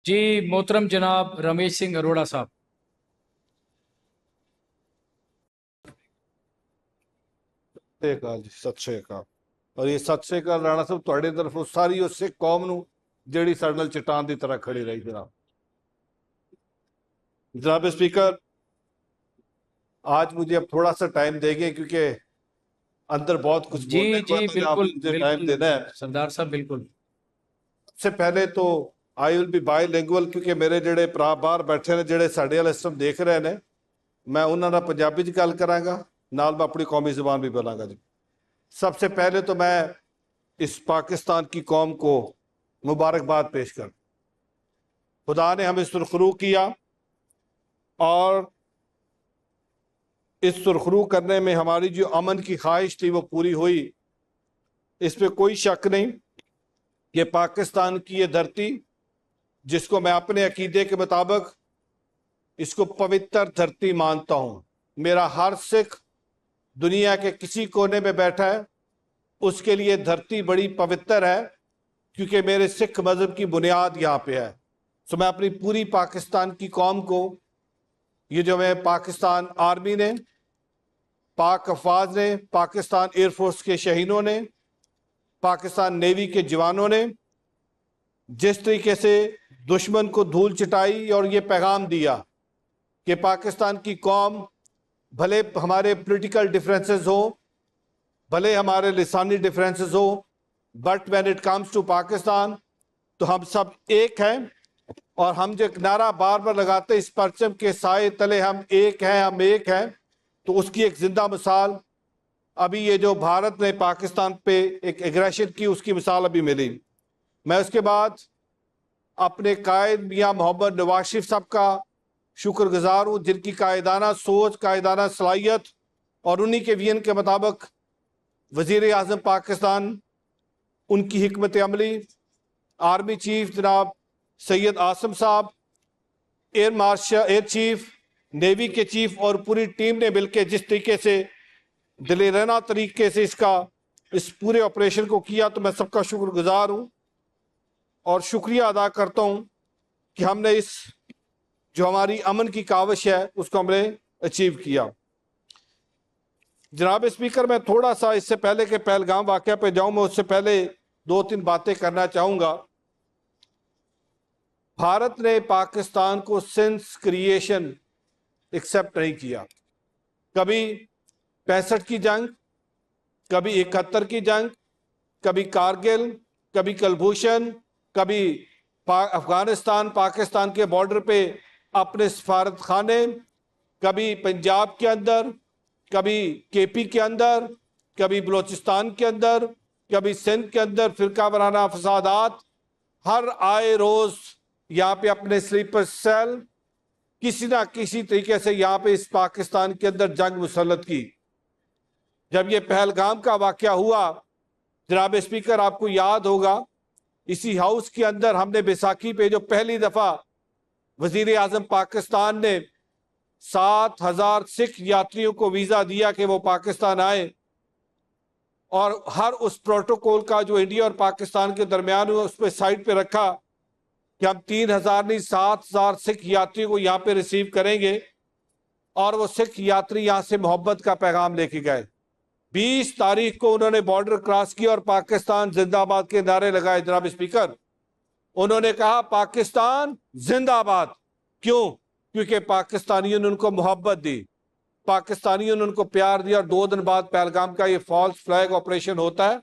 जी मोहतरम जनाब रमेश सिंह अरोड़ा साहब। ਸਤਿ ਸ਼੍ਰੀ ਅਕਾਲ ਜੀ, ਸਤਿ ਸ਼੍ਰੀ ਅਕਾਲ। ਔਰ ਇਹ ਸਤਿ ਸ਼੍ਰੀ ਅਕਾਲ ਰਾਣਾ ਸਾਹਿਬ ਤੁਹਾਡੇ ਤਰਫੋਂ ਸਾਰੀ ਉਹ ਸਿੱਖ ਕੌਮ ਨੂੰ ਜਿਹੜੀ ਸਾਡੇ ਨਾਲ ਚਟਾਨ ਦੀ तरह खड़ी रही। जनाब स्पीकर, आज मुझे अब थोड़ा सा टाइम देंगे क्योंकि अंदर बहुत कुछ जी बोलने को जी है, तो आप बिल्कुल मुझे टाइम बिल्कुल देना है। सरदार साहब बिल्कुल। सबसे पहले तो आई विल बी बाईलिंगुअल क्योंकि मेरे ਜਿਹੜੇ ਭਰਾ ਬਾਹਰ ਬੈਠੇ ਨੇ ਜਿਹੜੇ ਸਾਡੇ ਵਾਲਾ ਸਿਸਟਮ ਦੇਖ ਰਹੇ ਨੇ, मैं ਉਹਨਾਂ ਨਾਲ ਪੰਜਾਬੀ 'ਚ ਗੱਲ ਕਰਾਂਗਾ, ਨਾਲ मैं अपनी कौमी ज़ुबान भी बोलांगा जी। सबसे पहले तो मैं इस पाकिस्तान की कौम को मुबारकबाद पेश कर, खुदा ने हमें सुरखरू किया और इस सुरखरू करने में हमारी जो अमन की ख्वाहिश थी वो पूरी हुई। इस पे कोई शक नहीं कि पाकिस्तान की ये धरती, जिसको मैं अपने अकीदे के मुताबिक इसको पवित्र धरती मानता हूँ, मेरा हर सिख दुनिया के किसी कोने में बैठा है उसके लिए धरती बड़ी पवित्र है क्योंकि मेरे सिख मज़हब की बुनियाद यहाँ पे है। तो मैं अपनी पूरी पाकिस्तान की कौम को, ये जो मैं पाकिस्तान आर्मी ने, पाक अफवाज ने, पाकिस्तान एयरफोर्स के शहीदों ने, पाकिस्तान नेवी के जवानों ने जिस तरीके से दुश्मन को धूल चटाई और ये पैगाम दिया कि पाकिस्तान की कौम, भले हमारे पॉलिटिकल डिफरेंसेस हो, भले हमारे लिसानी डिफरेंसेस हो, but when it comes to Pakistan तो हम सब एक हैं। और हम जो नारा बार बार लगाते इस परचम के साए तले हम एक हैं, हम एक हैं, तो उसकी एक जिंदा मिसाल अभी ये जो भारत ने पाकिस्तान पे एक एग्रेशन की, उसकी मिसाल अभी मिली। मैं उसके बाद अपने कायद मियाँ मोहम्मद नवाज शरीफ साहब का शुक्रगुजार हूँ, जिनकी कायदाना सोच, कायदाना सलाहियत और उन्हीं के विजन के मुताबिक वज़ीर आज़म पाकिस्तान, उनकी हिकमत अमली, आर्मी चीफ जनाब सैयद आसम साहब, air marshal, air chief, navy के चीफ और पूरी टीम ने मिलकर जिस तरीके से दिलेराना तरीके से इस पूरे ऑपरेशन को किया, तो मैं सबका शुक्रगुजार हूँ और शुक्रिया अदा करता हूँ कि हमने इस जो हमारी अमन की काविश है उसको हमने अचीव किया। जनाब स्पीकर, मैं थोड़ा सा इससे पहले के पहलगाम वाक़या पे जाऊँ, मैं उससे पहले दो तीन बातें करना चाहूँगा। भारत ने पाकिस्तान को सिंस क्रिएशन एक्सेप्ट नहीं किया। कभी 65 की जंग, कभी 71 की जंग, कभी कारगिल, कभी कुलभूषण, कभी अफगानिस्तान पाकिस्तान के बॉर्डर पे अपने सफारत खाने, कभी पंजाब के अंदर, कभी केपी के अंदर, कभी बलोचिस्तान के अंदर, कभी सिंध के अंदर फिरका वाराना फसादात, हर आए रोज़ यहाँ पे अपने स्लीपर सेल किसी ना किसी तरीके से यहाँ पे इस पाकिस्तान के अंदर जंग मुसल्लत की। जब ये पहलगाम का वाक़या हुआ, जनाब स्पीकर आपको याद होगा, इसी हाउस के अंदर हमने बैसाखी पे जो पहली दफ़ा वज़ीर आज़म पाकिस्तान ने 7,000 सिख यात्रियों को वीज़ा दिया कि वो पाकिस्तान आए, और हर उस प्रोटोकॉल का जो इंडिया और पाकिस्तान के दरमियान हुआ उस पर साइड पे रखा कि हम 3,000 नहीं 7,000 सिख यात्रियों को यहाँ पे रिसीव करेंगे। और वो सिख यात्री यहाँ से मोहब्बत का पैगाम लेके गए। 20 तारीख को उन्होंने बॉर्डर क्रॉस किया और पाकिस्तान जिंदाबाद के नारे लगाए। जनाब स्पीकर, उन्होंने कहा पाकिस्तान जिंदाबाद। क्यों? क्योंकि पाकिस्तानियों ने उनको मोहब्बत दी, पाकिस्तानियों ने उनको प्यार दिया। और 2 दिन बाद पहलगाम का ये फॉल्स फ्लैग ऑपरेशन होता है।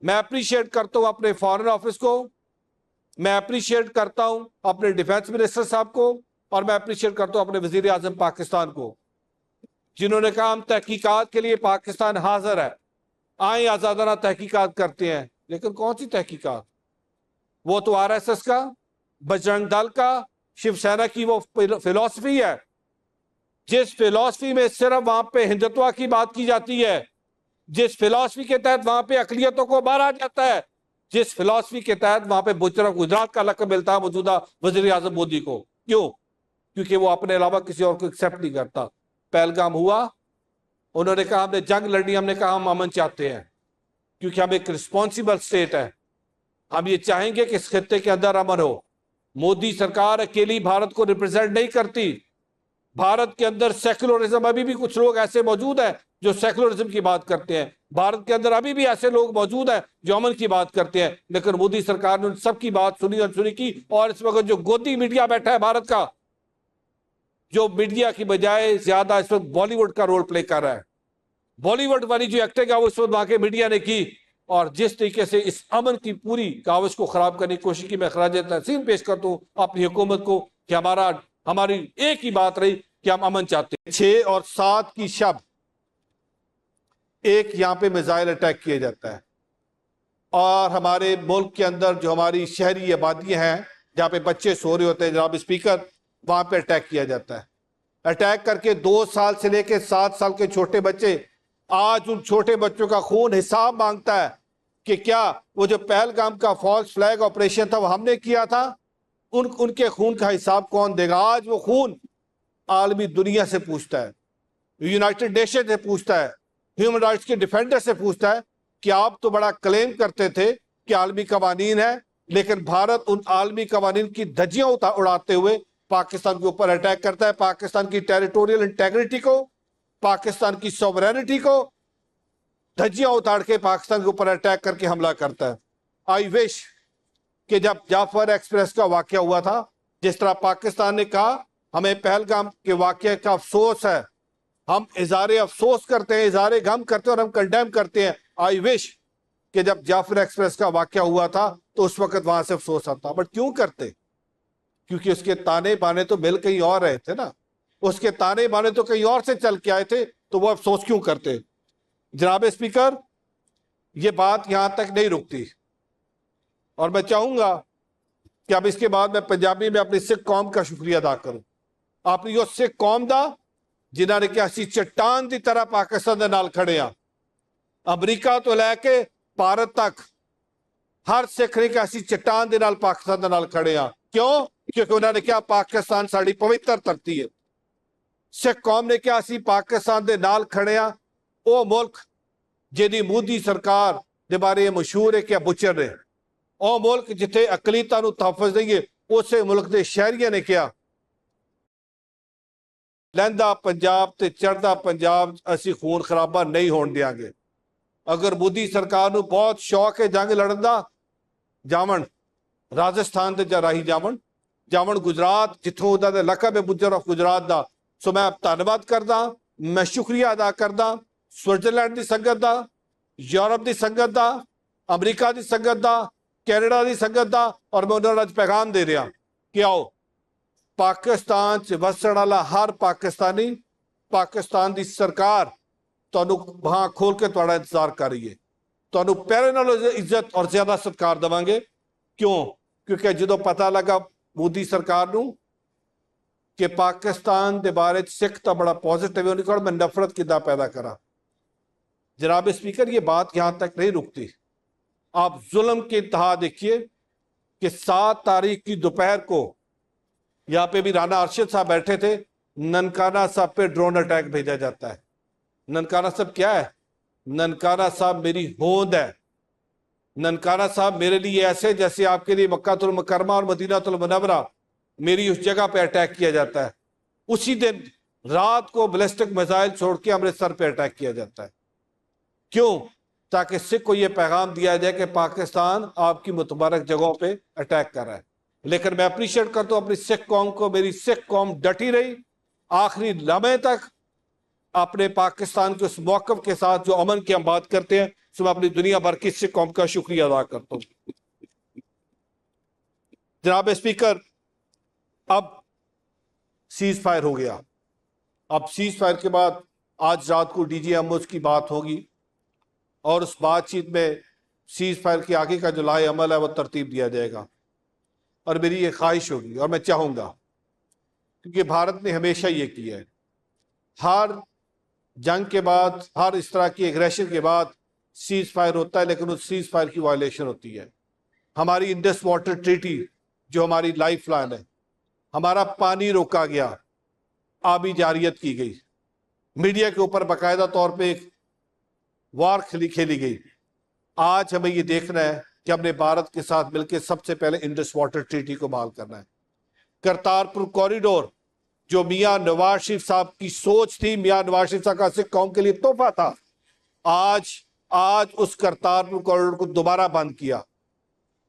मैं अप्रिशिएट करता हूँ अपने फॉरेन ऑफिस को, मैं अप्रिशिएट करता हूँ अपने डिफेंस मिनिस्टर साहब को, और मैं अप्रिशिएट करता हूँ अपने वजीर आजम पाकिस्तान को, जिन्होंने कहा हम तहकीकात के लिए पाकिस्तान हाजिर है, आए आज़ादाना तहकीकात करते हैं। लेकिन कौन सी तहकीकात? वो तो RSS का, बजरंग दल का, शिवसेना की वो फिलॉसफी है, जिस फिलॉसफी में सिर्फ वहां पे हिंदुत्व की बात की जाती है, जिस फिलॉसफी के तहत वहां पे अकलियतों को मारा जाता है, जिस फिलॉसफी के तहत वहां पे बुजरा गुजरात का लक़ब मिलता है मौजूदा वज़ीर आज़म मोदी को। क्यों? क्योंकि वो अपने अलावा किसी और को एक्सेप्ट नहीं करता। पहलगाम हुआ, उन्होंने कहा हमने जंग लड़नी, हमने कहा हम अमन चाहते हैं क्योंकि हम एक रिस्पॉन्सिबल स्टेट है, हम ये चाहेंगे कि इस खित्ते के अंदर अमन हो। मोदी सरकार अकेली भारत को रिप्रेजेंट नहीं करती। भारत के अंदर सेक्युलरिज्म, अभी भी कुछ लोग ऐसे मौजूद हैं जो सेक्युलरिज्म की बात करते हैं। भारत के अंदर अभी भी ऐसे लोग मौजूद हैं जो अमन की बात करते हैं। लेकिन मोदी सरकार ने उन सबकी बात सुनी, अनसुनी की। और इस वक्त जो गोदी मीडिया बैठा है भारत का, जो मीडिया की बजाय ज्यादा इस वक्त बॉलीवुड का रोल प्ले कर रहा है, बॉलीवुड वाली जो एक्टिंग है वो इस वक्त वहां के मीडिया ने की। और जिस तरीके से इस अमन की पूरी कावज को खराब करने की कोशिश की, मैं खराज तहसीन पेश करता हूं अपनी हुकूमत को कि हमारी एक ही बात रही कि हम अमन चाहते हैं। 6 और 7 की शब एक यहां पे मिसाइल अटैक किया जाता है और हमारे मुल्क के अंदर जो हमारी शहरी आबादियां हैं जहां पे बच्चे सो रहे होते हैं, जनाब स्पीकर, वहां पे अटैक किया जाता है। अटैक करके 2 साल से लेकर 7 साल के छोटे बच्चे, आज उन छोटे बच्चों का खून हिसाब मांगता है कि क्या वो जो पहलगाम का फॉल्स फ्लैग ऑपरेशन था वो हमने किया था, उनके खून का हिसाब कौन देगा? आज वो खून आलमी दुनिया से पूछता है, यूनाइटेड नेशन से पूछता है, ह्यूमन राइट्स के डिफेंडर से पूछता है कि आप तो बड़ा क्लेम करते थे कि आलमी कवानीन है, लेकिन भारत उन आलमी कवानीन की धज्जियां उड़ाते हुए पाकिस्तान के ऊपर अटैक करता है। पाकिस्तान की टेरिटोरियल इंटेग्रिटी को, पाकिस्तान की सॉवरेनिटी को धज्जियां उतार के पाकिस्तान के ऊपर अटैक करके हमला करता है। आई विश कि जब जाफर एक्सप्रेस का वाकया हुआ था, जिस तरह पाकिस्तान ने कहा हमें पहलगाम के वाकये का अफसोस है, हम इज़हारे अफसोस करते हैं, इज़हारे गम करते हैं और हम कंडेम करते हैं। आई विश कि जब जाफर एक्सप्रेस का वाकया हुआ था तो उस वक्त वहां से अफसोस आता। बट क्यों करते? क्योंकि उसके ताने बाने तो मिल कहीं और रहे थे ना, उसके ताने बाने तो कहीं और से चल के आए थे, तो वो अफसोस क्यों करते? जनाब स्पीकर, ये बात यहां तक नहीं रुकती और मैं चाहूंगा कि अब इसके बाद मैं पंजाबी में अपनी सिख कौम का शुक्रिया अदा करूं। अपनी उस सिख कौम का जिन्होंने कि असी चट्टान की तरह पाकिस्तान के नाल खड़े आ, अमरीका तो लैके भारत तक हर सिख ने कि असी चट्टान के नाल पाकिस्तान के नाल खड़े आ। क्यों? क्योंकि उन्होंने कहा पाकिस्तान साड़ी पवित्र धरती है। सिख कौम ने कहा असी पाकिस्तान के नाल खड़े आ, वो मुल्क जिहदी मोदी सरकार के बारे मशहूर है कि बुचर ने, ਉਹ मुल्क जिथे अकलीतां नूं तहफ़्फ़ुज़ नहीं है, उस मुल्क के शहरियों ने कहा लहंदा पंजाब ते चढ़दा पंजाब असी खून खराबा नहीं होण देंगे। अगर मोदी सरकार नूं बहुत शौक है जंग लड़न दा, जावन राजस्थान ते राही जावन गुजरात, जिथों उहदा दा लकब है बुजर ऑफ गुजरात दा। सो मैं धन्नवाद करदा, मैं शुक्रिया अदा करदा स्विट्जरलैंड की संगत दा, यूरोप की संगत दा, अमरीका की संगत दा, कैनेडा की संगत दा। और मैं उन्होंने अज पैगाम दे रहा कि आओ पाकिस्तान च वसण वाला हर पाकिस्तानी, पाकिस्तान की सरकार तुहानू बांह खोल के तुहाड़ा इंतजार कर रही है, तुहानू पहले नालों इज्जत और ज्यादा सत्कार देवांगे। क्यों? क्योंकि जो पता लगा मोदी सरकार नू कि पाकिस्तान के बारे सिख तो बड़ा पॉजिटिव है, उन्होंने मैं नफरत किदा पैदा करा। जनाब स्पीकर, ये बात यहां तक नहीं रुकती। आप जुल्म की इंतहा देखिए कि 7 तारीख की दोपहर को यहाँ पे भी राना अरशद साहब बैठे थे, ननकाना साहब पे ड्रोन अटैक भेजा जाता है। ननकाना साहब क्या है? ननकाना साहब मेरी होंद है। ननकाना साहब मेरे लिए ऐसे जैसे आपके लिए मक्कातुल मुकर्रमा और मदीनातुल मुनव्वरा, मेरी उस जगह पे अटैक किया जाता है। उसी दिन रात को बैलिस्टिक मिसाइल छोड़ के अमृतसर पे अटैक किया जाता है। क्यों? ताकि सिख को यह पैगाम दिया जाए कि पाकिस्तान आपकी मुतबारक जगहों पे अटैक कर रहा है। लेकिन मैं अप्रिशिएट करता हूं अपनी सिख कौम को, मेरी सिख कौम डटी रही आखिरी लम्हे तक अपने पाकिस्तान के उस मौकफ के साथ जो अमन की हम बात करते हैं। सो मैं अपनी दुनिया भर की सिख कौम का शुक्रिया अदा करता हूं। जनाब स्पीकर, अब सीज फायर हो गया। अब सीज फायर के बाद आज रात को DGMOs की बात होगी और उस बातचीत में सीज फायर के आगे का जो लाए अमल है वो तरतीब दिया जाएगा। और मेरी ये ख्वाहिश होगी और मैं चाहूँगा, क्योंकि भारत ने हमेशा ये किया है, हर जंग के बाद, हर इस तरह की एग्रेशन के बाद सीज फायर होता है, लेकिन उस सीज फायर की वायलेशन होती है। हमारी इंडस वाटर ट्रीटी जो हमारी लाइफ लाइन है, हमारा पानी रोका गया, आबी जारियत की गई, मीडिया के ऊपर बाकायदा तौर पर एक वार खेली गई। आज हमें ये देखना है कि हमने भारत के साथ मिलकर सबसे पहले इंडस वाटर ट्रीटी को बहाल करना है। करतारपुर कॉरिडोर जो मियां नवाज शरीफ साहब की सोच थी, मियां नवाज शरीफ साहब का सिख कौम के लिए तोहफा था, आज उस करतारपुर कॉरिडोर को दोबारा बंद किया।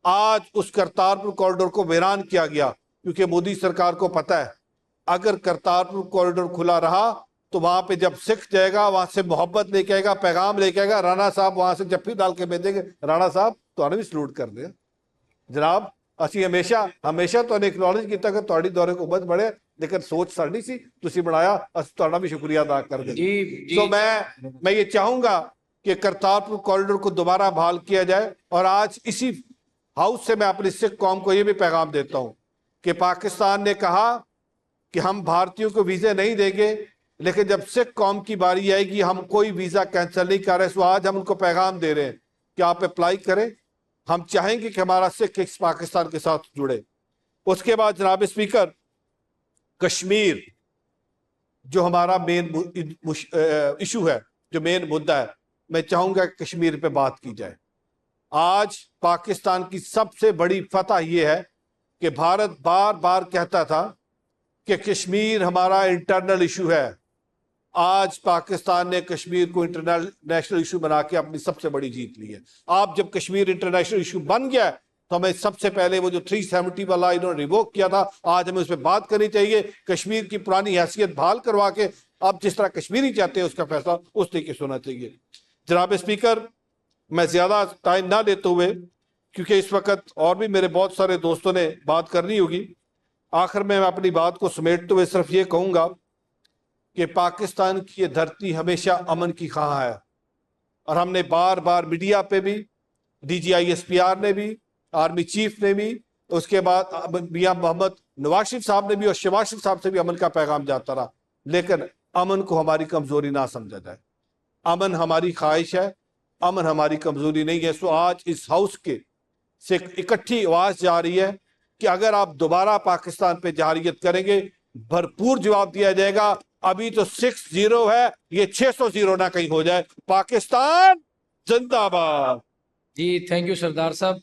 आज उस करतारपुर कॉरिडोर को वीरान किया गया, क्योंकि मोदी सरकार को पता है अगर करतारपुर कॉरिडोर खुला रहा तो वहां पे जब सिख जाएगा वहां से मोहब्बत लेके आएगा, पैगाम लेके आएगा। राणा साहब वहां से जफ्फी डाल के भेजेंगे, राणा साहब तो भी सलूट कर दे जनाब। ਅਸੀਂ ਹਮੇਸ਼ਾ ਤੁਹਾਨੂੰ ਐਕਨੋਲਜ ਕੀਤਾ ਕਿ ਤੁਹਾਡੀ ਦੌਰੇ ਕੋ ਬਹੁਤ ਬੜੇ, लेकिन सोच साड़ी सी तुसी बनाया, ਅਸੀਂ ਤੁਹਾਡਾ भी शुक्रिया अदा कर दें। तो मैं ये चाहूंगा कि करतारपुर कॉरिडोर को दोबारा बहाल किया जाए। और आज इसी हाउस से मैं अपनी सिख कौम को ये भी पैगाम देता हूं कि पाकिस्तान ने कहा कि हम भारतीयों को वीजे नहीं देंगे, लेकिन जब सिख कौम की बारी आएगी हम कोई वीजा कैंसिल नहीं कर रहे। सो आज हम उनको पैगाम दे रहे हैं कि आप अप्लाई करें, हम चाहेंगे कि हमारा सिख इस पाकिस्तान के साथ जुड़े। उसके बाद जनाब स्पीकर, कश्मीर जो हमारा मेन इशू है, जो मेन मुद्दा है, मैं चाहूंगा कि कश्मीर पे बात की जाए। आज पाकिस्तान की सबसे बड़ी फतह यह है कि भारत बार बार कहता था कि कश्मीर हमारा इंटरनल इशू है। आज पाकिस्तान ने कश्मीर को इंटरनेशनल इशू बना के अपनी सबसे बड़ी जीत ली है। आप जब कश्मीर इंटरनेशनल इशू बन गया तो हमें सबसे पहले वो जो 370 वाला इन्होंने रिवोक किया था, आज हमें उस पर बात करनी चाहिए। कश्मीर की पुरानी हैसियत बहाल करवा के अब जिस तरह कश्मीरी चाहते हैं उसका फैसला उस तरीके से होना चाहिए। जनाब स्पीकर, मैं ज्यादा टाइम ना लेते हुए, क्योंकि इस वक्त और भी मेरे बहुत सारे दोस्तों ने बात करनी होगी, आखिर में मैं अपनी बात को समेटते हुए सिर्फ ये कहूंगा कि पाकिस्तान की ये धरती हमेशा अमन की ख्वाह है। और हमने बार बार मीडिया पे भी, DGI-SPR ने भी, आर्मी चीफ ने भी, उसके बाद मियां मोहम्मद नवाज शरीफ साहब ने भी और शहबाज शरीफ साहब से भी अमन का पैगाम जाता रहा। लेकिन अमन को हमारी कमजोरी ना समझा जाए। अमन हमारी ख्वाहिश है, अमन हमारी कमजोरी नहीं है। सो आज इस हाउस के से इकट्ठी आवाज जा रही है कि अगर आप दोबारा पाकिस्तान पे जारियत करेंगे, भरपूर जवाब दिया जाएगा। अभी तो 6-0 है, ये 600 ना कहीं हो जाए। पाकिस्तान जिंदाबाद। जी थैंक यू सरदार साहब।